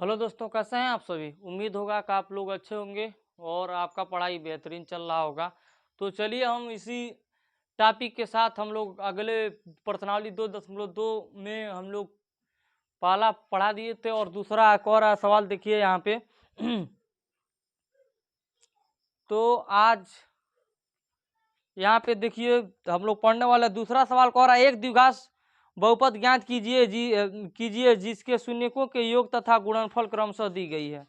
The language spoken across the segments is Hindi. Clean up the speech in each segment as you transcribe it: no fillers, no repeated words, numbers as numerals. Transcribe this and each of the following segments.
हेलो दोस्तों, कैसे हैं आप सभी। उम्मीद होगा कि आप लोग अच्छे होंगे और आपका पढ़ाई बेहतरीन चल रहा होगा। तो चलिए हम इसी टॉपिक के साथ हम लोग अगले प्रश्नावली 2.2 में हम लोग पहला पढ़ा दिए थे और दूसरा एक और सवाल देखिए यहाँ पे। तो आज यहाँ पे देखिए हम लोग पढ़ने वाले दूसरा सवाल कह रहा है, एक द्विघात बहुपद ज्ञात कीजिए जिसके शून्यकों के योग तथा गुणनफल क्रमशः दी गई है।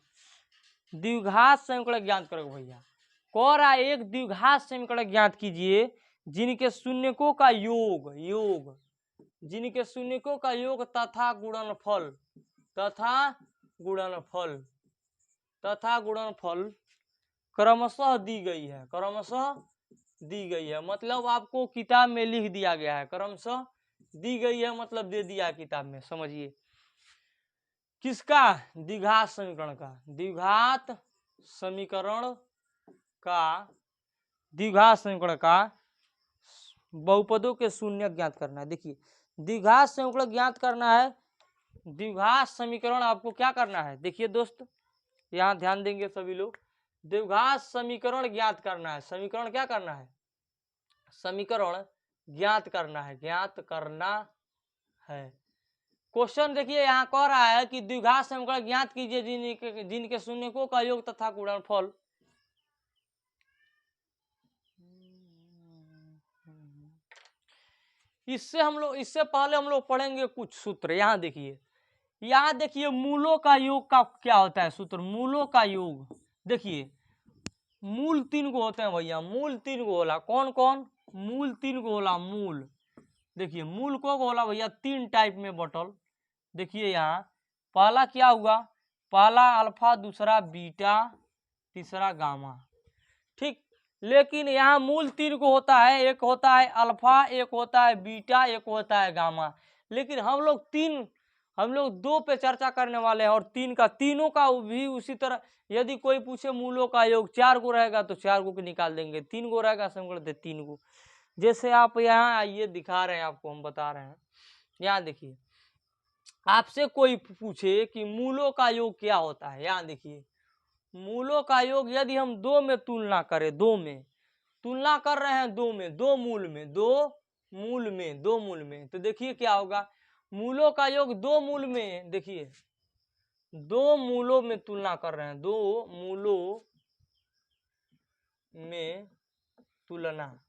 द्विघात समीकरण ज्ञात करो भैया। कह रहा है एक द्विघात समीकरण ज्ञात कीजिए जिनके शून्यकों का योग जिनके शून्यकों का योग तथा गुणनफल क्रमशः दी गई है। मतलब आपको किताब में लिख दिया गया है, क्रमशः दी गई है मतलब दे दिया है किताब में। समझिए किसका, द्विघात समीकरण का बहुपदों के शून्य ज्ञात करना है। देखिए द्विघात समीकरण ज्ञात करना है। द्विघात समीकरण आपको क्या करना है, देखिए दोस्त यहाँ ध्यान देंगे सभी लोग। द्विघात समीकरण ज्ञात करना है। समीकरण क्या करना है, समीकरण ज्ञात करना है। क्वेश्चन देखिए यहाँ कह रहा है कि द्विघात समीकरण ज्ञात कीजिए जिनके शून्यकों का योग तथा गुणनफल। इससे पहले हम लोग पढ़ेंगे कुछ सूत्र। यहाँ देखिए मूलों का योग का क्या होता है सूत्र। मूलों का योग देखिए, मूल 3 को होते हैं भैया। मूल 3 को होला, कौन कौन मूल 3 को होला। मूल देखिए मूल को होला भैया 3 टाइप में बटल। देखिए यहाँ पहला क्या हुआ, पहला अल्फा, दूसरा बीटा, तीसरा गामा। ठीक, लेकिन यहाँ मूल 3 को होता है, एक होता है अल्फा, एक होता है बीटा, एक होता है गामा। लेकिन हम लोग 2 पे चर्चा करने वाले हैं और 3 का, तीनों का भी उसी तरह। यदि कोई पूछे मूलों का योग 4 को रहेगा तो 4 को निकाल देंगे, 3 को रहेगा समीकरण 3 को। जैसे आप यहाँ आइए दिखा रहे हैं, आपको हम बता रहे हैं। यहाँ देखिए आपसे कोई पूछे कि मूलों का योग क्या होता है। यहाँ देखिए मूलों का योग यदि हम 2 में तुलना करें, 2 में तुलना कर रहे हैं, 2 में, 2 मूल में, तो देखिए क्या होगा। मूलों का योग 2 मूल में, देखिए 2 मूलों में तुलना कर रहे हैं, 2 मूलों में तुलना।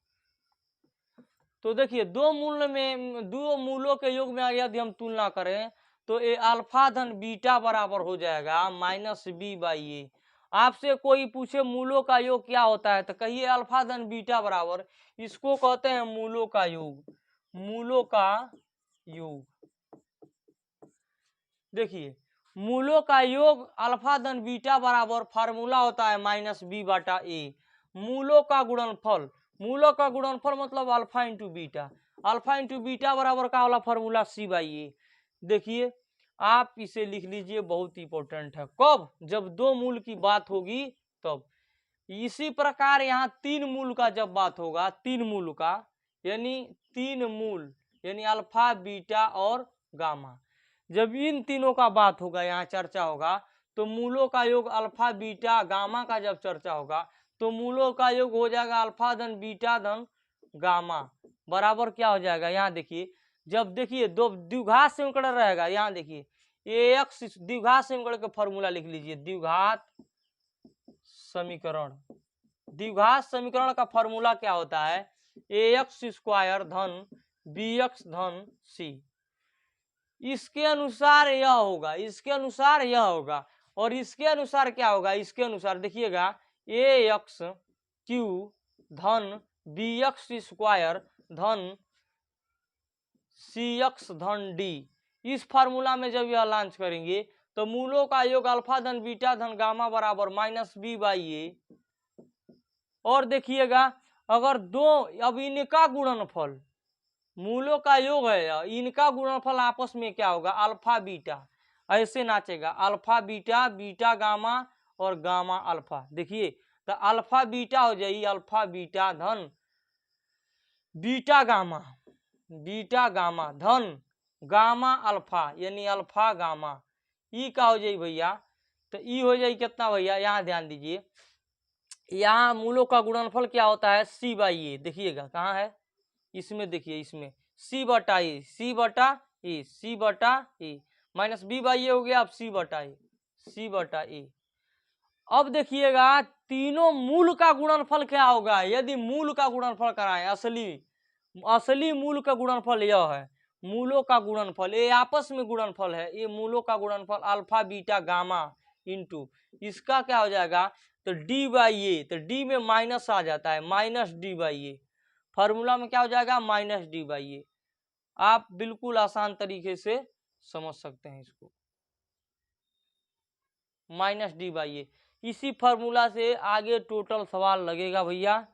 तो देखिए 2 मूलों के योग में यदि हम तुलना करें तो ए अल्फा धन बीटा बराबर हो जाएगा -b/a। आपसे कोई पूछे मूलों का योग क्या होता है तो कहिए अल्फा धन बीटा बराबर, इसको कहते हैं मूलों का योग। देखिए मूलों का योग अल्फा धन बीटा बराबर फार्मूला होता है -b/a। मूलों का गुणनफल मतलब अल्फा इंटू बीटा बराबर का वाला फार्मूला c/a। देखिए आप इसे लिख लीजिए, बहुत इंपॉर्टेंट है। कब, जब 2 मूल की बात होगी तब। इसी प्रकार यहाँ 3 मूल का जब बात होगा, 3 मूल का यानी 3 मूल यानी अल्फा बीटा और गामा, जब इन तीनों का बात होगा, यहाँ चर्चा होगा, तो मूलों का योग अल्फा बीटा गामा का जब चर्चा होगा तो मूलों का योग हो जाएगा अल्फा धन बीटा धन गामा बराबर क्या हो जाएगा। यहाँ देखिए जब देखिए दो द्विघात समीकरण रहेगा, यहाँ देखिए ax द्विघात समीकरण का फॉर्मूला लिख लीजिए। द्विघात समीकरण का फॉर्मूला क्या होता है, ax² धन bx धन c। इसके अनुसार यह होगा, और इसके अनुसार क्या होगा, इसके अनुसार देखिएगा ax³ धन bx² धन cx धन d। इस फार्मूला में जब यह लॉन्च करेंगे तो मूलों का योग अल्फा धन बीटा धन गामा बराबर -b/a। और देखिएगा अगर 2, अब इनका गुणनफल, मूलों का योग है, इनका गुणनफल आपस में क्या होगा, अल्फा बीटा, ऐसे नाचेगा अल्फा बीटा, बीटा गामा और गामा अल्फा। देखिए तो अल्फा बीटा हो जाएगी अल्फा बीटा धन बीटा गामा धन गामा अल्फा यानी अल्फा गामा। ई का हो जाए भैया, तो ई हो जाए कितना भैया, यहाँ ध्यान दीजिए, यहाँ मूलों का गुणनफल क्या होता है, सी बाई ए। देखिएगा कहाँ है, इसमें देखिए, इसमें सी बटा ए, सी बटा ए, सी बटा ए, माइनस बी बाई ए हो गया, अब सी बटा ए, सी बटा ए। अब देखिएगा तीनों मूल का गुणनफल क्या होगा, यदि मूल का गुणनफल कराएं, असली मूल का गुणनफल यह है, मूलों का गुणनफल, ये आपस में गुणनफल है, ये मूलों का गुणनफल अल्फा बीटा गामा इंटू इसका क्या हो जाएगा, तो डी बाई ए, तो डी में माइनस आ जाता है, minus D by A, formula में क्या हो जाएगा, माइनस डी बाई ए। आप बिल्कुल आसान तरीके से समझ सकते हैं इसको, माइनस डी बाई ए। इसी फॉर्मूला से आगे टोटल सवाल लगेगा भैया,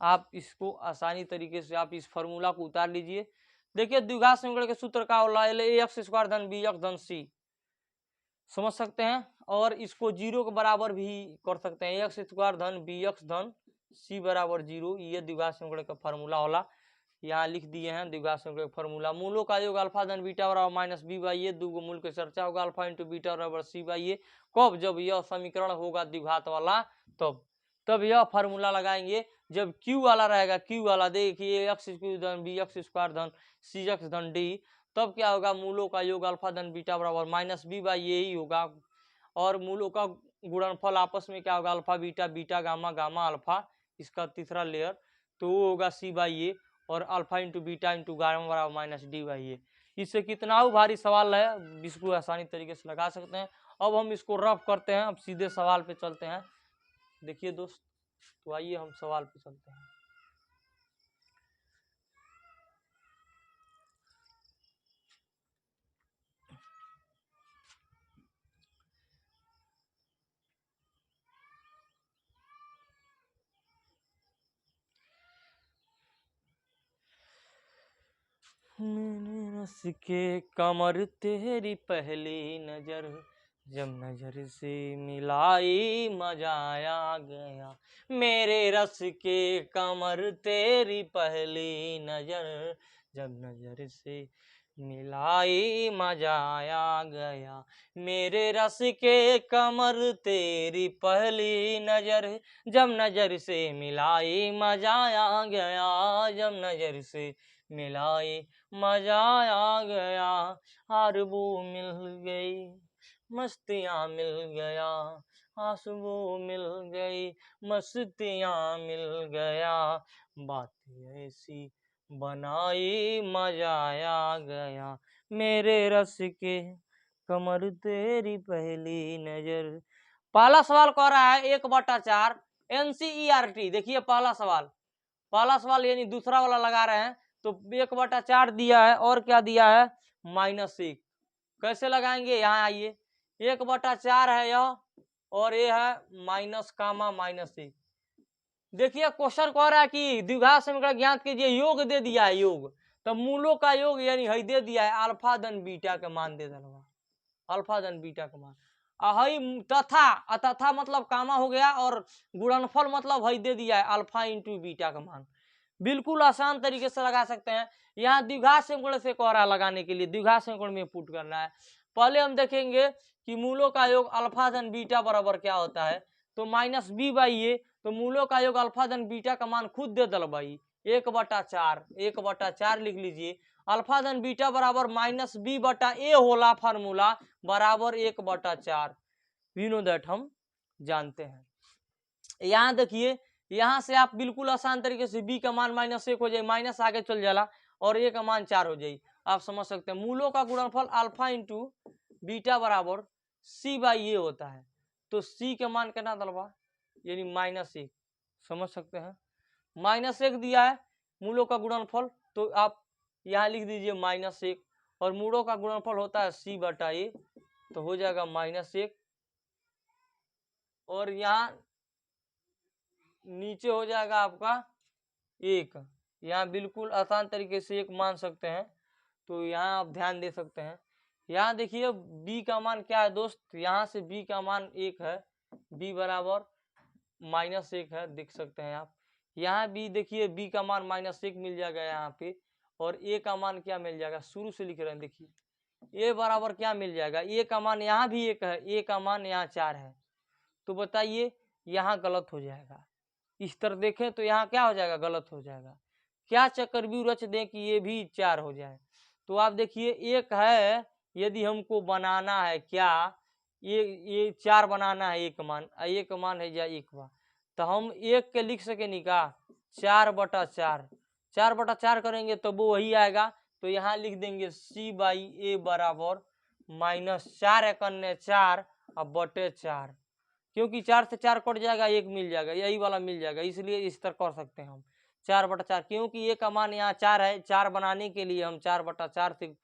आप इसको आसानी तरीके से आप इस फॉर्मूला को उतार लीजिए। देखिए द्विघात समीकरण के सूत्र का होला ए एक्स स्क्वायर धन बी एक्स धन सी, समझ सकते हैं, और इसको जीरो के बराबर भी कर सकते हैं, एक्स स्क्वायर धन बी एक्स धन सी बराबर जीरो, ये द्विघात समीकरण का फॉर्मूला होला, यहाँ लिख दिए हैं द्विघात समीकरण का फॉर्मूला। मूलों का योग अल्फा धन बीटा बराबर माइनस बी बाई ए, दो मूल के चर्चा होगा, अल्फा इंटू बीटा बराबर सी बाई ए, कब, जब यह समीकरण होगा द्विघात वाला, तब यह फॉर्मूला लगाएंगे। जब क्यू वाला रहेगा, क्यू वाला देखिए एक्स क्यू धन बी एक्स स्क्वायर धन सी एक्स धन डी, तब क्या होगा, मूलों का योग अल्फा धन बीटा बराबर माइनस बी बाई ए ही होगा, और मूलों का गुणनफल आपस में क्या होगा, alpha beta, beta gamma, gamma alpha, इसका तीसरा लेयर, तो वो होगा सी बाई ए, और alpha into beta into gamma बराबर माइनस डी बाई ए। इससे कितना भारी सवाल है, इसको आसानी तरीके से लगा सकते हैं। अब हम इसको रफ करते हैं, अब सीधे सवाल पे चलते हैं। देखिए दोस्त, तो आइए हम सवाल पे चलते हैं। मैंने रस के कमर तेरी पहली नजर, जब नजर से मिलाई मजा आ गया, मेरे रस के कमर तेरी पहली नजर, जब नजर से मिलाई मजा आ गया, मेरे रस के कमर तेरी पहली नजर, जब नजर से मिलाई मजा आ गया, जब नजर से मिलाई मजा आ गया, आरबू मिल गई, मस्तियाँ मिल गया, आंसू मिल गई, मस्तियाँ मिल गया, बातें ऐसी बनाई मजा आ गया, मेरे रस के कमर तेरी पहली नजर। पहला सवाल कह रहा है 1/4 NCERT। देखिए पहला सवाल यानी दूसरा वाला लगा रहे हैं, तो 1/4 दिया है, और क्या दिया है, -1। कैसे लगाएंगे, यहाँ आइए, 1/4 है यह, और ये है माइनस कामा -1। देखिए क्वेश्चन कह रहा है कि द्विघात समीकरण ज्ञात कीजिए, योग दे दिया है, योग, तो मूलों का योग यानी हई दे दिया है, अल्फा धन बीटा के मान दे दिया, अल्फा धन बीटा का मान, हई तथा मतलब कामा हो गया, और गुणनफल मतलब हई दे दिया है अल्फा इंटू बीटा का मान। बिल्कुल आसान तरीके से लगा सकते हैं। यहाँ द्विघात समीकरण से कह रहा है लगाने के लिए, द्विघात समीकरण में पुट करना है। पहले हम देखेंगे कि मूलों का योग अल्फा धन बीटा बराबर क्या होता है, तो माइनस बी बाई ए, तो मूलों का योग अल्फा धन बीटा का मान खुद दे दल भाई, 1/4 लिख लीजिए, अल्फा धन बीटा बराबर माइनस बी बटा ए होला फार्मूला बराबर 1/4, वी नो दैट, हम जानते हैं। यहाँ देखिए, यहाँ से आप बिल्कुल आसान तरीके से b का मान -1 हो जाए, माइनस आगे चल जाला, और a का मान 4 हो जाए, आप समझ सकते हैं। मूलों का गुणनफल अल्फा इंटू बीटा बराबर c बाई ए होता है, तो c के मान कितना दलवा, यानी -1, समझ सकते हैं। -1 दिया है मूलों का गुणनफल, तो आप यहाँ लिख दीजिए -1, और मूलों का गुणनफल होता है c बटा ए, तो हो जाएगा -1, और यहाँ नीचे हो जाएगा आपका 1, यहाँ बिल्कुल आसान तरीके से 1 मान सकते हैं, तो यहाँ आप ध्यान दे सकते हैं। यहाँ देखिए b का मान क्या है दोस्त, यहाँ से b का मान 1 है, b बराबर -1 है, देख सकते हैं आप। यहाँ भी देखिए b का मान -1 मिल जाएगा यहाँ पे, और a का मान क्या मिल जाएगा, शुरू से लिख रहे हैं, देखिए ए बराबर क्या मिल जाएगा, ए का मान यहाँ भी एक है, ए का मान यहाँ 4 है, तो बताइए यहाँ गलत हो जाएगा। इस तरह देखें तो यहाँ क्या हो जाएगा, गलत हो जाएगा। क्या चक्रव्यूह रच दें कि ये भी 4 हो जाए। तो आप देखिए एक है, यदि हमको बनाना है क्या, ये 4 बनाना है एक मान, एक मान है या एक बार, तो हम एक के लिख सके नहीं का 4/4, 4/4 करेंगे तो वो वही आएगा। तो यहाँ लिख देंगे C/A बराबर -4 एकन्ने 4 अब बटे 4, क्योंकि 4 से 4 कट जाएगा, एक मिल जाएगा, यही वाला मिल जाएगा, इसलिए इस तरह कर सकते हैं हम 4/4, क्योंकि ए का मान यहाँ 4 है। 4 बनाने के लिए हम 4/4 से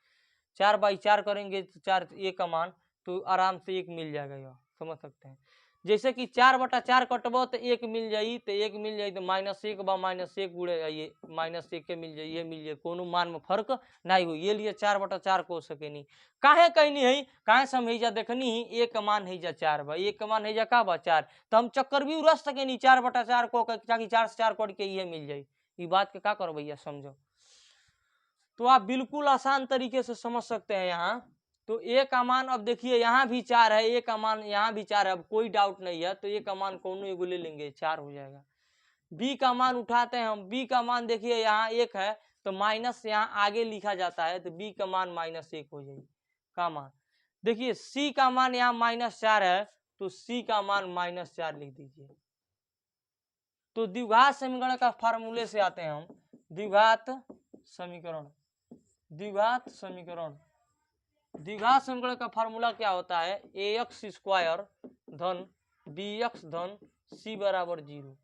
4/4 करेंगे तो 4 ए का मान, तो आराम से एक मिल जाएगा, यह समझ सकते हैं। जैसे कि 4/4 कटबो तो एक मिल जाई, तो एक मिल जाई तो -1 बा -1 गुड़े ये -1 के मिल जाई, ये मिल जाए, कोनो मान में फर्क नहीं हो, ये लिए 4/4 को सके नहीं। काहे कहीं नहीं है, काहे समझा देखनी ही एक मान है जा 4 बा, एक मान है जा का बा 4, तो हम चक्रव्यूह रच सके नहीं 4/4 को, ताकि 4 से 4 कट के ये मिल जाए। ये बात के का करो भैया, समझो। तो आप बिल्कुल आसान तरीके से समझ सकते हैं यहाँ। तो ए का मान अब देखिए यहाँ भी 4 है, ए का मान यहाँ भी 4 है, अब कोई डाउट नहीं है, तो ए का मान कौन एगो ले लेंगे, 4 हो जाएगा। बी का मान उठाते हैं हम, बी का मान देखिए यहाँ 1 है, तो माइनस यहाँ आगे लिखा जाता है, तो बी का मान -1 हो जाएगी का मान। देखिए सी का मान यहाँ -4 है, तो सी का मान -4 लिख दीजिए। तो द्विघात समीकरण का फार्मूले से आते हैं हम, द्विघात समीकरण, द्विघात समीकरण, द्विघात समीकरण का फार्मूला क्या होता है, ax² धन bx धन c बराबर 0।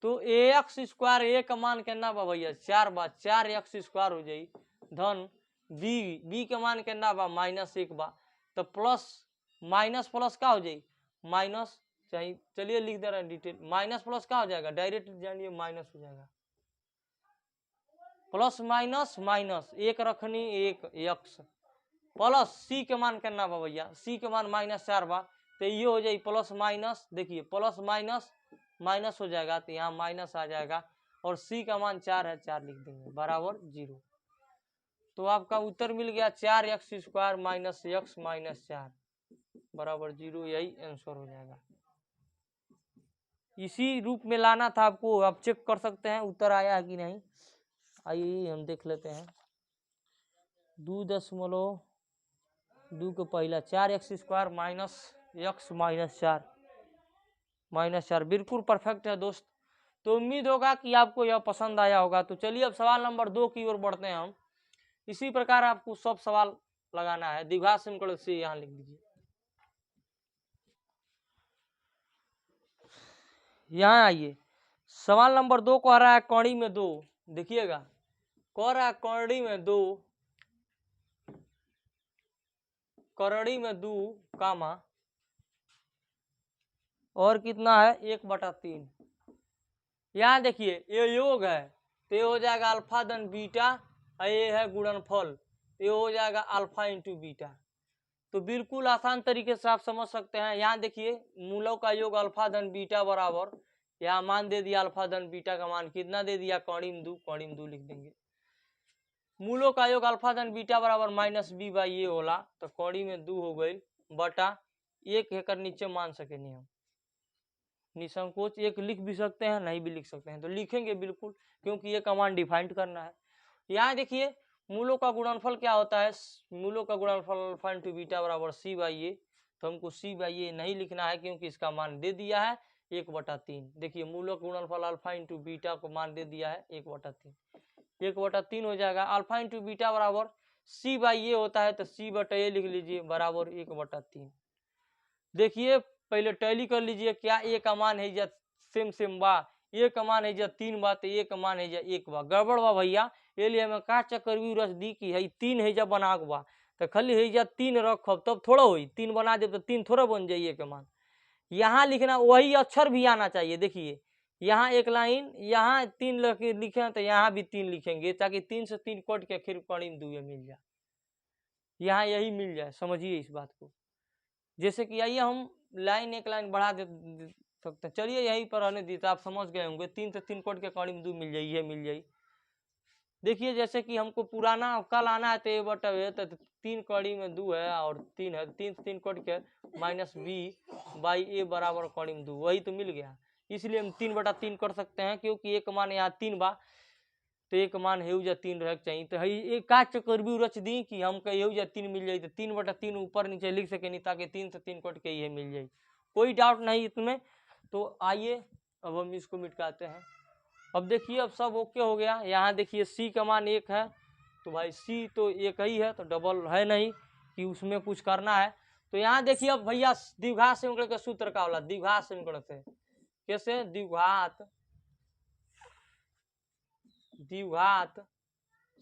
तो ax² ए का मान कितना बा भैया 4 बा, 4x² हो जाई, धन b के मान कितना बा -1 बा, तो प्लस माइनस प्लस का हो जाई माइनस, चाहिए चलिए लिख दे रहे हैं डिटेल, माइनस प्लस का हो जाएगा, डायरेक्ट जानिए माइनस हो जाएगा, प्लस माइनस माइनस, एक रखनी एक एक्स, प्लस सी के मान कितना बा भैया, सी के मान -4 बा, तो ये हो जाए प्लस माइनस, देखिए प्लस माइनस माइनस हो जाएगा, तो यहाँ माइनस आ जाएगा, और सी का मान 4 है, 4 लिख देंगे बराबर 0। तो आपका उत्तर मिल गया 4x² - x - 4 बराबर 0, यही आंसर हो जाएगा। इसी रूप में लाना था आपको, आप चेक कर सकते हैं उत्तर आया है कि नहीं। आइए हम देख लेते हैं, 2.2 को पहला 4x² - x - 4 बिल्कुल परफेक्ट है दोस्त। तो उम्मीद होगा कि आपको यह पसंद आया होगा। तो चलिए अब सवाल नंबर 2 की ओर बढ़ते हैं हम। इसी प्रकार आपको सब सवाल लगाना है, द्विघात समीकरण से यहाँ लिख दीजिए। यहाँ आइए, सवाल नंबर 2 कह रहा है कौड़ी में 2, देखिएगा कह रहा है कौड़ी में 2, करड़ी में 2 कामा, और कितना है 1/3। यहाँ देखिए ये योग है, तो ये हो जाएगा अल्फा धन बीटा, और ये है गुणनफल, ये हो जाएगा अल्फा इंटू बीटा। तो बिल्कुल आसान तरीके से आप समझ सकते हैं। यहाँ देखिए मूलों का योग अल्फा धन बीटा बराबर, यहाँ मान दे दिया अल्फा धन बीटा का मान कितना दे दिया, कौड़िम 2 लिख देंगे। मूलों का योग अल्फा धन बीटा बराबर -b/a होला, तो कौड़ी में 2 हो गई बटा 1 हेकर नीचे मान सके नहीं हम, निसंकोच 1 लिख भी सकते हैं, नहीं भी लिख सकते हैं, तो लिखेंगे बिल्कुल, क्योंकि ये कमांड डिफाइंड करना है। यहाँ देखिए मूलों का गुणनफल क्या होता है, मूलों का गुणनफल अल्फा इंटू बीटा बराबर c/a, तो हमको c/a नहीं लिखना है, क्योंकि इसका मान दे दिया है 1/3। देखिए मूलों का गुणनफल अल्फा इंटू बीटा को मान दे दिया है 1/3, 1/3 हो जाएगा। अल्फा इंटू बीटा बराबर c/a होता है, तो c/a लिख लीजिए बराबर 1/3। देखिए पहले टैली कर लीजिए, क्या ए का मान है जा सेम बा, ए का मान है जा 3 बा, तो ए का मान है जा 1 बा, गड़बड़ बा भैया, ये लिए हमें का चक्रव्यूह रच दी कि है 3 है जा बना के बा, तो खाली है जा 3 रखब तब थोड़ा हुई, 3 बना दे तो 3 थोड़ा बन जाइए के मान। यहाँ लिखना वही अक्षर भी आना चाहिए, देखिए यहाँ एक लाइन, यहाँ 3 लिखे तो यहाँ भी 3 लिखेंगे, ताकि 3 से 3 कट के फिर करीब 2 मिल जाए, यहाँ यही मिल जाए, समझिए इस बात को। जैसे कि आइए हम लाइन एक लाइन बढ़ा दे सकते हैं, चलिए यहीं पर रहने दी, तो आप समझ गए होंगे 3 से 3 कट के करीब 2 मिल जाइए, मिल जाए। देखिए जैसे कि हमको पुराना कल आना है तो ए बटा ए, तो 3 कड़ी में 2 है और 3 है, 3 से 3 कट के माइनस बी बाई ए बराबर कड़ी में 2, वही तो मिल गया। इसलिए हम 3/3 कर सकते हैं, क्योंकि एक मान यहाँ 3 बा तो एक मान हेउजा 3 रहे चाहिए। तो एक का चक्कर भी रच दी कि हमको हेउजा 3 मिल जाए, तो 3/3 ऊपर नीचे लिख सके नहीं, ताकि 3 से 3 कट के ये मिल जाए, कोई डाउट नहीं इसमें। तो आइए अब हम इसको मिटाते हैं। अब देखिए अब सब ओके हो गया। यहाँ देखिए सी का मान 1 है, तो भाई सी तो एक ही है, तो डबल है नहीं कि उसमें कुछ करना है। तो यहाँ देखिए अब भैया द्विघात समीकरण के सूत्र का वाला द्विघात समीकरण से कैसे द्विघात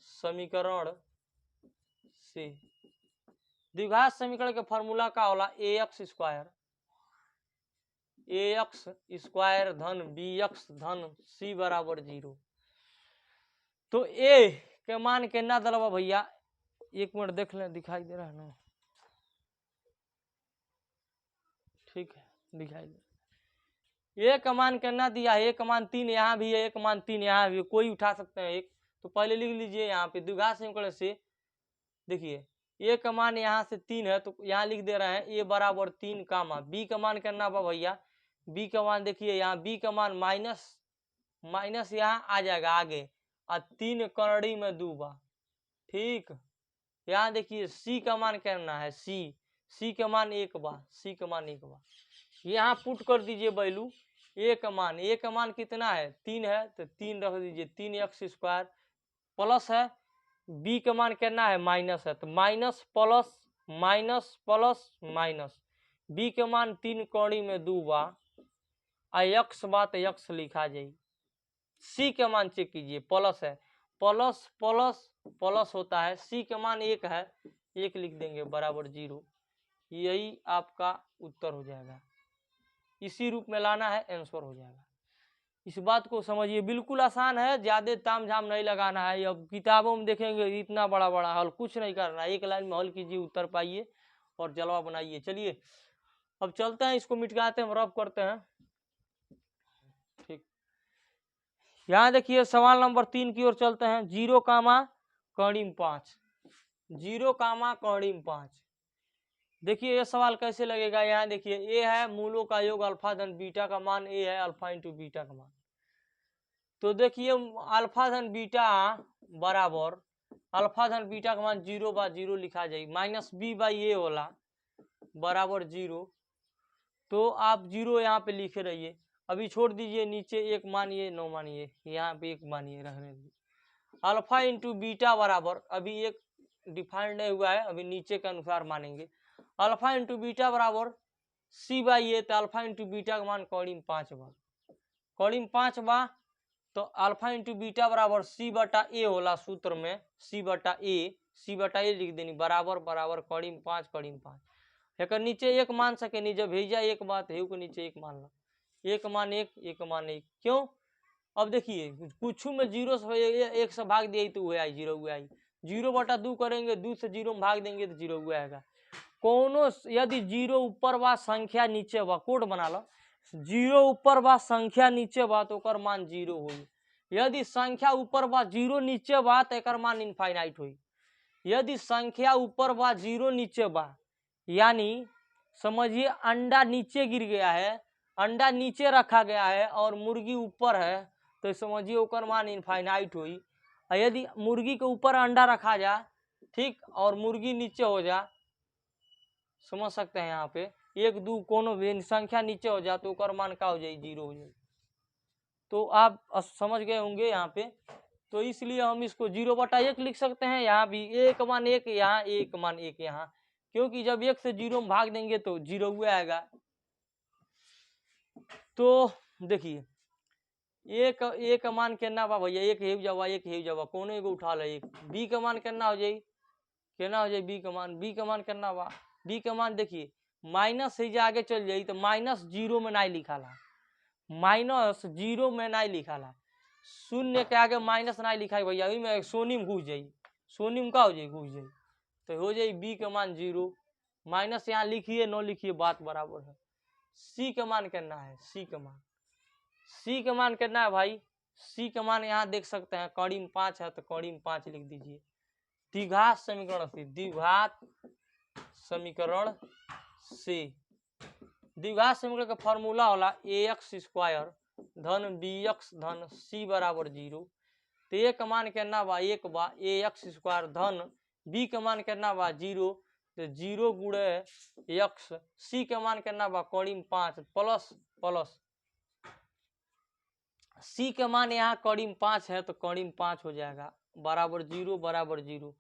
समीकरण से द्विघात समीकरण के फॉर्मूला का होला ax स्क्वायर धन bx धन c बराबर 0। तो a के मान केना दलवा भैया, एक मिनट देख लें, दिखाई दे रहा है ना, ठीक है दिखाई दे। ए का मान केना दिया है, ए का मान 3 यहाँ भी है, एक मान 3 यहाँ भी, कोई उठा सकते हैं एक। तो पहले लिख लीजिए यहाँ पे द्विघात समीकरण से, देखिए ए का मान यहाँ से 3 है, तो यहाँ लिख दे रहे हैं ए बराबर 3 कामा बी का मान करना बा भैया, बी का मान देखिए यहाँ बी का मान माइनस यहाँ आ जाएगा आगे, और 3 कड़ी में 2 बा, ठीक। यहाँ देखिए सी का मान करना है, सी का मान 1 बा, सी का मान 1 बा, यहाँ पुट कर दीजिए वैल्यू। ए का मान कितना है 3 है, तो 3 रख दीजिए, 3x स्क्वायर प्लस है, बी का मान करना है माइनस है, तो minus plus minus plus minus, B के मान 3 कड़ी में 2 बा, एक्स बा तो एक्स लिखा जाए। सी के मान चेक कीजिए, प्लस है, प्लस प्लस प्लस होता है, सी के मान 1 है, 1 लिख देंगे बराबर 0। यही आपका उत्तर हो जाएगा, इसी रूप में लाना है, आंसर हो जाएगा। इस बात को समझिए, बिल्कुल आसान है, ज्यादा ताम झाम नहीं लगाना है। अब किताबों में देखेंगे इतना बड़ा बड़ा हल, कुछ नहीं करना, एक लाइन में हल कीजिए, उत्तर पाइए और जलवा बनाइए। चलिए अब चलते हैं, इसको मिटाते हैं, रब करते हैं, ठीक। यहाँ देखिए सवाल नंबर 3 की ओर चलते हैं। 0 कामा कड़ीम 5, 0 कामा कड़ीम 5। देखिए ये सवाल कैसे लगेगा। यहाँ देखिए ए है मूलों का योग अल्फा धन बीटा का मान ए है, अल्फा इंटू बीटा का मान। तो देखिए अल्फा धन बीटा बराबर अल्फा धन बीटा का मान 0 बा 0 लिखा जाए, माइनस बी बाई ए होला बराबर 0। तो आप 0 यहाँ पे लिखे रहिए, अभी छोड़ दीजिए, नीचे एक मानिए, नो मानिए, यहाँ पे एक मानिए, रहने दीजिए। अल्फा इंटू बीटा बराबर, अभी एक डिफाइंड नहीं हुआ है, अभी नीचे के अनुसार मानेंगे। अल्फा इंटू बीटा बराबर सी बाई ए, तो अल्फा इंटू बीटा का मान कड़ीम 5 बा, कड़ीम 5 बा, तो अल्फा इंटू बीटा बराबर सी बटा ए होला सूत्र में, सी बटा ए लिख देनी बराबर बराबर कड़ीम 5 कड़ीम 5। एक नीचे एक मान सके नहीं, जब भेजा एक बात है के नीचे एक मान ला, एक मान एक मान एक, क्यों। अब देखिए कुछ में 0 से 1 से भाग दिया तो वह आई 0 हुआ आई, 0/2 करेंगे, 2 से 0 में भाग देंगे तो 0 हुआ आएगा। कोनो यदि 0 ऊपर बा संख्या नीचे बा, कोड बना लो, 0 ऊपर बा संख्या नीचे बा तो ओकर मान 0 होई। यदि संख्या ऊपर बा 0 नीचे बा तो एकर मान इनफाइनाइट होई। यदि संख्या ऊपर बा 0 नीचे बा, यानी समझिए अंडा नीचे गिर गया है, अंडा नीचे रखा गया है और मुर्गी ऊपर है, तो समझिए ओकर मान इनफाइनाइट हुई। यदि मुर्गी के ऊपर अंडा रखा जा, ठीक, और मुर्गी नीचे हो जा, समझ सकते हैं यहाँ पे 1 2 कोनो भी संख्या नीचे हो जा तो ओकर मान का हो जाए 0 हो जाए। तो आप समझ गए होंगे यहाँ पे। तो इसलिए हम इसको 0/1 लिख सकते हैं, यहाँ भी एक मान 1 यहाँ, एक मान 1 यहाँ, क्योंकि जब 1 से 0 में भाग देंगे तो 0 हुआ आएगा। तो देखिए एक मान केना बा भैया, एक हेव जावा कोनो एगो उठा ले, एक बी का मान केना हो जाए, बी का मान करना बा, बी का मान देखिए माइनस से आगे चल जाए तो -0 में नहीं लिखा ला, -0 में नहीं लिखा ला, शून्य के आगे माइनस नहीं लिखा है भैया, में सोनी में घुस जाई, सोनी में का हो जाए घुस जाई, तो हो जाए बी का मान 0, माइनस यहाँ लिखिए न लिखिए बात बराबर है। सी का मान करना है, सी का मान करना है भाई सी का मान यहाँ देख सकते हैं, कड़ी में 5 है तो कड़ी में 5 लिख दीजिए। द्विघात समीकरण से, द्विघात समीकरण से, द्विघात समीकरण का फॉर्मूला होला ax स्क्वायर धन bx धन c बराबर 0। तो ए का मान कितना बा 1 बा, ax स्क्वायर धन b का मान कितना बा 0, तो 0 गुणे x, c का मान कितना बा कड़ी में 5 प्लस प्लस c का मान यहाँ कड़ी में 5 है तो कड़ी में 5 हो जाएगा, बराबर 0 बराबर 0।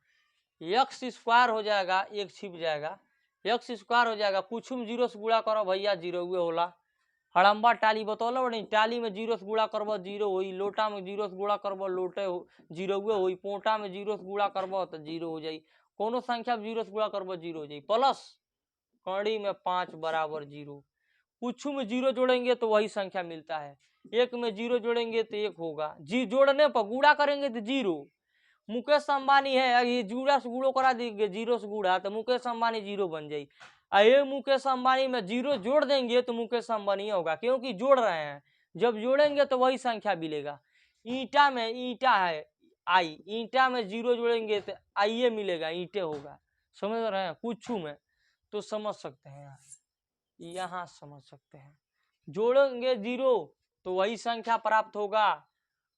एक्स स्क्वायर हो जाएगा, एक छिप जाएगा, एक्स स्क्वायर हो जाएगा, कुछ में 0 से गुणा करो भैया 0 होला। हड़म्बा टाली बतौल नहीं, टाली में 0 से गुणा करब 0 होई, लोटा में 0 से गुणा करब लोटे 0 होई, पोटा में 0 से गुणा करब तो 0 हो जाई, कोनो संख्या में 0 से गुणा करब 0 हो जाई, प्लस कड़ी में 5 बराबर 0। कुछ में 0 जोड़ेंगे तो वही संख्या मिलता है, एक में 0 जोड़ेंगे तो 1 होगा, जी जोड़ने पर गुणा करेंगे तो 0। मुकेश अंबानी है, ये जुड़ा से गुणो करा देंगे 0 से गुणा तो मुकेश अंबानी 0 बन जाए। ये मुकेश अंबानी में 0 जोड़ देंगे तो मुकेश अंबानी होगा, क्योंकि जोड़ रहे हैं, जब जोड़ेंगे तो वही संख्या मिलेगा। ईंटा में ईंटा है आई, ईंटा में 0 जोड़ेंगे तो आइए मिलेगा, ईंटे होगा, समझ रहे हैं। कुछ में तो समझ सकते हैं, यहाँ समझ सकते हैं, जोड़ेंगे 0 तो वही संख्या प्राप्त होगा,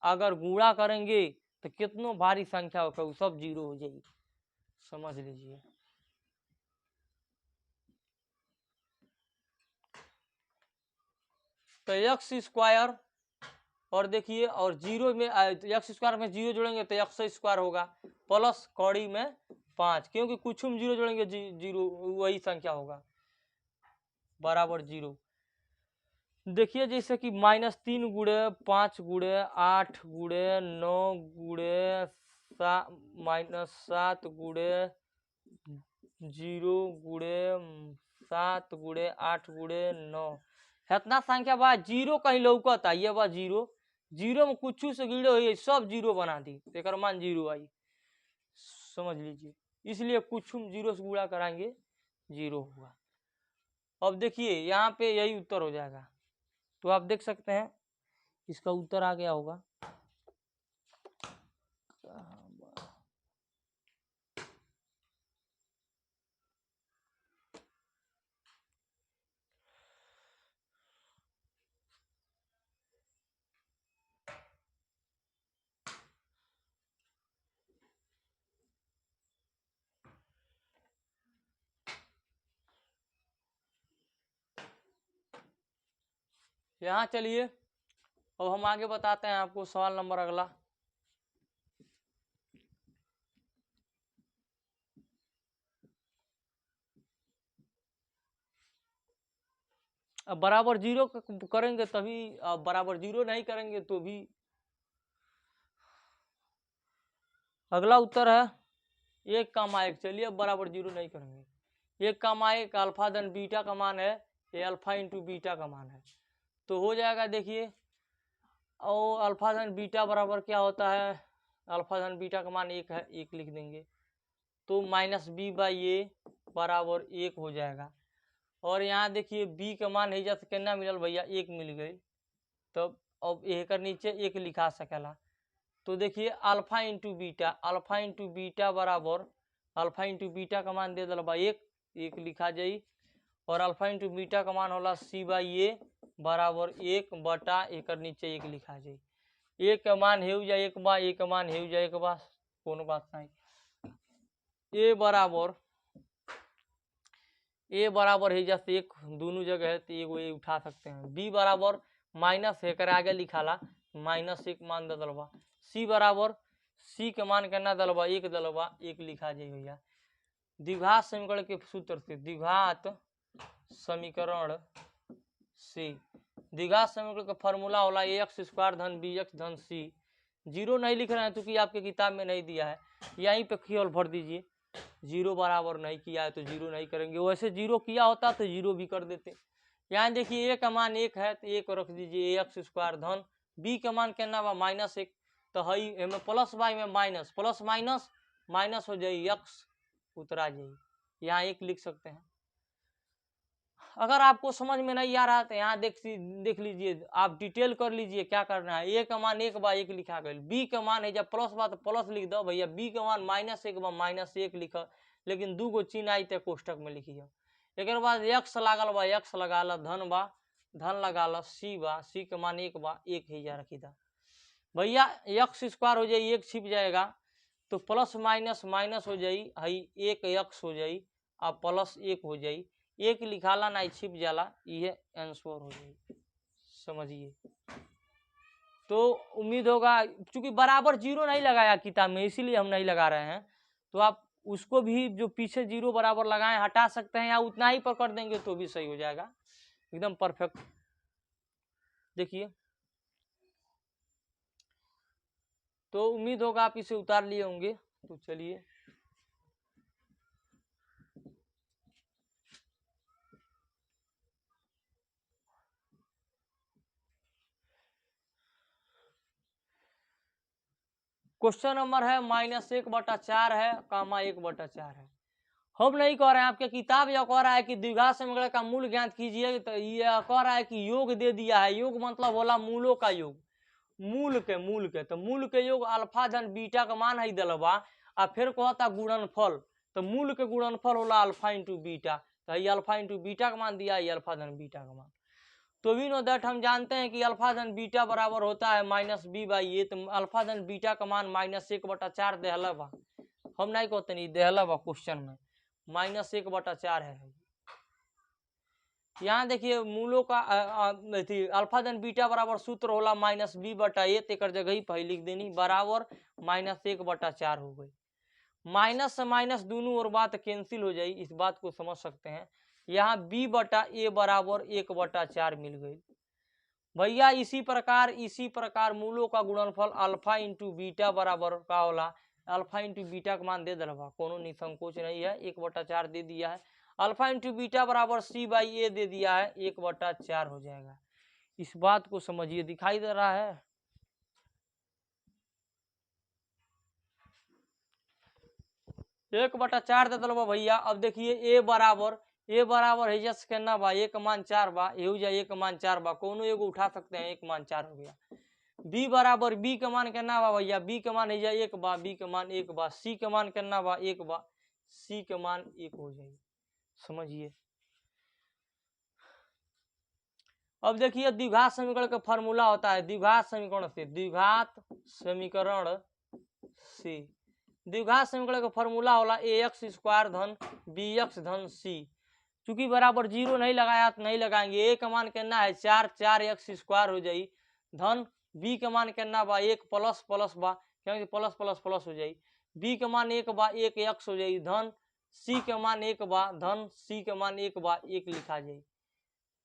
अगर गुणा करेंगे तो कितनों भारी संख्या होगा वो सब 0 हो जाएगी, समझ लीजिए। तो एक्स स्क्वायर और देखिए, और 0 में एक्स स्क्वायर में 0 जोड़ेंगे तो एक्स स्क्वायर होगा, प्लस कड़ी में 5, क्योंकि कुछ में 0 जोड़ेंगे 0 वही संख्या होगा, बराबर 0। देखिए जैसे कि -3 गुणे 5 गुणे 8 गुणे 9 गुणे -7 गुणे 0 गुणे 7 गुणे 8 गुणे 9, इतना संख्या बा 0 कहीं लौकता, ये बा 0, 0 में कुछ से गिरे हुई सब 0 बना दी तो एक मान 0 आई, समझ लीजिए। इसलिए कुछ 0 से गुणा कराएंगे 0 होगा। अब देखिए यहाँ पे यही उत्तर हो जाएगा, तो आप देख सकते हैं इसका उत्तर आ गया होगा। यहाँ चलिए अब हम आगे बताते हैं आपको सवाल नंबर अगला। अब बराबर 0 करेंगे तभी, अब बराबर 0 नहीं करेंगे तो भी। अगला उत्तर है 1 का मान, चलिए अब बराबर 0 नहीं करेंगे, 1 का मान अल्फा धन बीटा का मान है, ये अल्फा इंटू बीटा का मान है, तो हो जाएगा देखिए, और अल्फा धन बीटा बराबर क्या होता है, अल्फा धन बीटा का मान 1 है, 1 लिख देंगे, तो -b/a बराबर 1 हो जाएगा। और यहाँ देखिए b का मान है जैसे कितना मिलल भैया 1 मिल गई, तब अब एक नीचे 1 लिखा सकेला, तो देखिए alpha into beta, alpha into beta बराबर अल्फा इंटू बीटा का मान दे दिल 1 लिखा जाई, और अल्फा इंटू बीटा का मान होला c/a बराबर 1 बटा एक नीचे 1 लिखा जाई। 1 का मान हेउ जाए 1 बा, 1 का मान हेउ जाए 1 बा, कोनो बात नहीं। a बराबर है जैसे 1 दोनों जगह है तो एगो उठा सकते हैं। b बराबर माइनस है कर आगे लिखाला -1 मान दे दलबा। c बराबर c के मान करना दलबा 1 दलबा 1 लिखा जाए भैया। द्विघात समीकरण के सूत्र से, द्विघात समीकरण से, द्विघात समीकरण का फॉर्मूला होला ax स्क्वायर धन bx धन c। 0 नहीं लिख रहे हैं क्योंकि आपके किताब में नहीं दिया है, यहीं पे केवल भर दीजिए। 0 बराबर नहीं किया है तो 0 नहीं करेंगे, वैसे 0 किया होता तो 0 भी कर देते। यहाँ देखिए a का मान 1 है तो 1 रख दीजिए, ax स्क्वायर धन b का मान कितना बा -1, तो हई में प्लस बाई में माइनस, प्लस माइनस माइनस हो जाए x उतरा जाए, यहाँ 1 लिख सकते हैं। अगर आपको समझ में नहीं आ रहा तो यहाँ देख लीजिए, आप डिटेल कर लीजिए क्या करना है। ए का मान 1 बा 1 लिखा गया, बी का मान है जब प्लस बा तो प्लस लिख दो भैया, बी का मान -1 बा -1 लिख, लेकिन 2 गो चिन्ह आई थे कोष्टक में लिखिए। एक बाद एक्स लागल बा एक्स लगा ला, धन बा धन लगा ला, सी बा सी का मान 1 बा 1 ही जा रखी था भैया। एक्स स्क्वायर हो जाए 1 छिप जाएगा तो प्लस माइनस माइनस हो जाई, हई 1 एक्स हो जाई और प्लस 1 हो जाई, 1 लिखाला ना छिप जाला, ये आंसर हो जाए। समझिए, तो उम्मीद होगा, क्योंकि बराबर 0 नहीं लगाया किताब में इसीलिए हम नहीं लगा रहे हैं, तो आप उसको भी जो पीछे 0 बराबर लगाए हटा सकते हैं या उतना ही पर कर देंगे तो भी सही हो जाएगा, एकदम परफेक्ट। देखिए, तो उम्मीद होगा आप इसे उतार लिए होंगे। तो चलिए, क्वेश्चन नंबर है -1/4 है, कामा 1/4 है। हम नहीं कह रहे हैं, आपके किताब यह कह रहा है कि द्विघात समीकरण का मूल ज्ञात कीजिए, तो यह कह रहा है कि योग दे दिया है। योग मतलब होला मूलों का योग, मूल के तो मूल के योग अल्फा धन बीटा का मान है दिलवा, और फिर कहता गुणनफल, तो मूल के गुणनफल होला अल्फा इंटू बीटा, तो ये अल्फा इंटू बीटा का मान दिया है, अल्फा धन बीटा का मान। तो वी नो दैट, हम जानते हैं कि अल्फा धन बीटा बराबर होता है -b/a, तो अल्फा धन बीटा का मान -1/4 देहला बा, हम नहीं कहते नहीं देहला बा क्वेश्चन में -1/4 है। यहाँ देखिए मूलों का अल्फा धन बीटा बराबर सूत्र होला -b/a, तेकर जगह ही पहले लिख देनी बराबर -1/4 हो गई। माइनस से माइनस दोनों और बात कैंसिल हो जाई, इस बात को समझ सकते हैं। यहाँ b/a बराबर 1/4 मिल गई भैया। इसी प्रकार मूलों का गुणनफल अल्फा इंटू बीटा बराबर का होला, अल्फा इंटू बीटा का मान दे दिलवा, कोनो निसंकोच नहीं है, 1/4 दे दिया है। अल्फा इंटू बीटा बराबर c/a दे दिया है, 1/4 हो जाएगा। इस बात को समझिए, दिखाई दे रहा है। 1/4 दे दिलवा भैया। अब देखिए ए बराबर है जस कहना बा 1 मान 4 बा, यू जा 1 मान 4 बा, कोनो एगो उठा सकते हैं, 1 मान 4 हो गया। बी बराबर बी का मान कहना बा भैया, बी का मान है जा 1 बा, बी का मान 1 बा, सी का मान कहना बा 1 बा, सी का मान 1 हो जाएगी। समझिए, अब देखिए द्विघात समीकरण का फॉर्मूला होता है, द्विघात समीकरण से द्विघात समीकरण का फॉर्मूला होला ax स्क्वायर धन bx धन c। चूंकि बराबर 0 नहीं लगाया तो नहीं लगाएंगे। a का मान कहना है 4x स्क्वायर हो जाई, धन b का मान कहना बा 1 प्लस प्लस बा, क्योंकि प्लस प्लस प्लस हो जाई, b का मान 1 बा 1x हो जाई, धन c का मान 1 बा, धन c का मान 1 बा 1 लिखा जाई।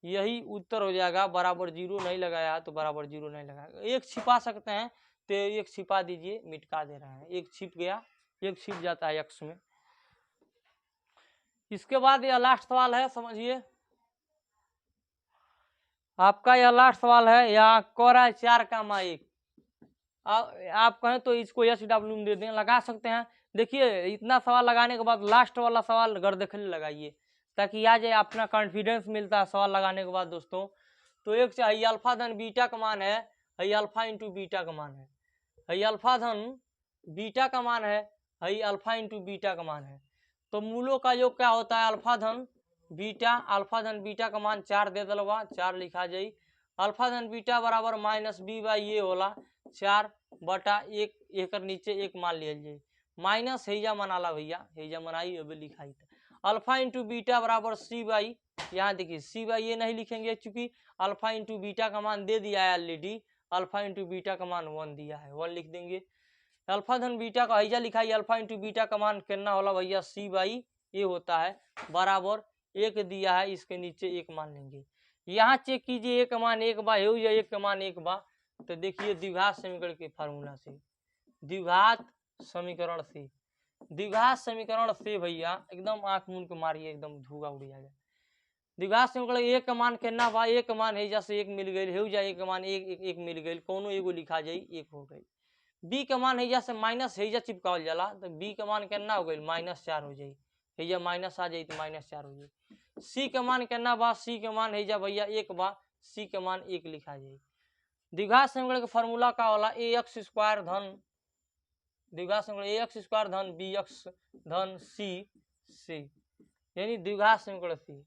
यही उत्तर हो जाएगा। बराबर 0 नहीं लगाया तो बराबर 0 नहीं लगाएगा। एक छिपा सकते हैं तो एक छिपा दीजिए, मिटका दे रहा है, एक छिप गया, एक छिप जाता है एक्स में। इसके बाद यह लास्ट सवाल है, समझिए आपका यह लास्ट सवाल है। यहाँ कह रहा है 4 का मा 1, आप कहें तो इसको SW दे दें, लगा सकते हैं। देखिए इतना सवाल लगाने के बाद लास्ट वाला सवाल गर्दखली लगाइए ताकि आ जाए, अपना कॉन्फिडेंस मिलता है सवाल लगाने के बाद दोस्तों। तो एक चाहिए अल्फा धन बीटा का मान है, अल्फा इंटू बीटा का मान है, अल्फा धन बीटा का मान है, अल्फा इंटू बीटा का मान है। तो मूलों का योग क्या होता है, अल्फा धन बीटा का मान 4 दे दलवा, 4 लिखा जाई। अल्फा धन बीटा बराबर -b/a होला, 4/1 एक नीचे 1 मान लिया जाए, माइनस हैजा मनाला भैया, हैजा मनाई अभी लिखाई था। अल्फा इंटू बीटा बराबर c/, यहाँ देखिए c/a नहीं लिखेंगे क्योंकि अल्फा इंटू बीटा का मान दे दिया है ऑलरेडी, अल्फा इंटू बीटा का मान 1 दिया है, 1 लिख देंगे। अल्फा धन बीटा का हैजा लिखा है, अल्फा इंटू बीटा का मान करना होला भैया c/a होता है, बराबर 1 दिया है, इसके नीचे 1 मान लेंगे। यहाँ चेक कीजिए 1 मान 1 बा, 1 का मान 1 बा। तो देखिए द्विघात समीकरण के फार्मूला से, द्विघात समीकरण से भैया एकदम आंख मूंद के मारिए, एकदम धुआं उड़ जाएगा। द्विघात समीकरण 1 का मान कहना बा, 1 का मान हैजा से 1 मिल गई, 1 का मान 1 मिल गई, कोनो एगो लिखा जाई, 1 हो गई। बी का मान हैजा से माइनस हैजा चिपकावल जाला, तो बी का मान कहना हो गई -4 हो जाई, हैजा माइनस आ जाई तो -4 हो जाई। सी के मान केना बा, सी के मान है जा भैया 1 बा, सी के मान 1 लिखा जाए। द्विघात समीकरण के फॉर्मूला का होला ax स्क्वायर धन द्विघात समीकरण ax स्क्वायर धन bx धन c यानी द्विघात समीकरण सी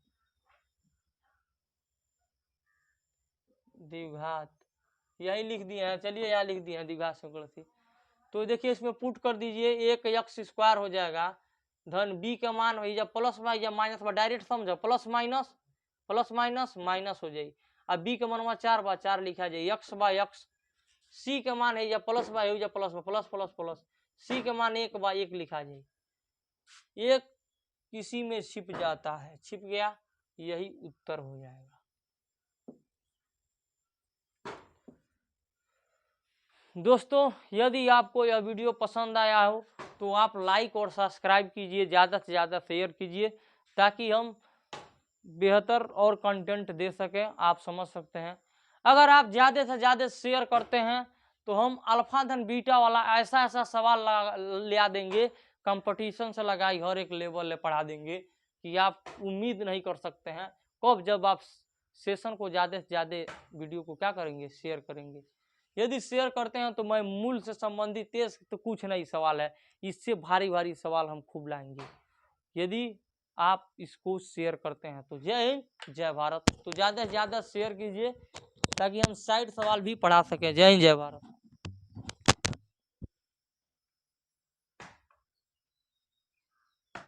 द्विघात यही लिख दिए हैं। चलिए यहाँ लिख दिए हैं द्विघात समीकरण सी। तो देखिए इसमें पुट कर दीजिए 1 x स्क्वायर हो जाएगा धन b का मान हो जा प्लस बा या माइनस बा, डायरेक्ट समझो प्लस माइनस माइनस हो जाए। अब b का मान 4 बा 4 लिखा जाए x बा x, c का मान है या प्लस बा हो जा प्लस बा प्लस प्लस प्लस, c का मान 1 बा 1 लिखा जाए। एक किसी में छिप जाता है, छिप गया, यही उत्तर हो जाएगा। दोस्तों यदि आपको यह वीडियो पसंद आया हो तो आप लाइक और सब्सक्राइब कीजिए, ज़्यादा से ज़्यादा शेयर कीजिए ताकि हम बेहतर और कंटेंट दे सकें। आप समझ सकते हैं, अगर आप ज़्यादा से ज़्यादा शेयर करते हैं तो हम अल्फा धन बीटा वाला ऐसा ऐसा सवाल ला देंगे, कंपटीशन से लगाई हर एक लेवल ले पढ़ा देंगे कि आप उम्मीद नहीं कर सकते हैं। कब? जब आप सेशन को ज़्यादा से ज़्यादा वीडियो को क्या करेंगे, शेयर करेंगे। यदि शेयर करते हैं तो मैं मूल से संबंधित तेज तो कुछ नहीं सवाल है, इससे भारी भारी सवाल हम खूब लाएंगे यदि आप इसको शेयर करते हैं। तो जय हिंद जय भारत। तो ज़्यादा से ज़्यादा शेयर कीजिए ताकि हम साइड सवाल भी पढ़ा सकें। जय हिंद जय भारत।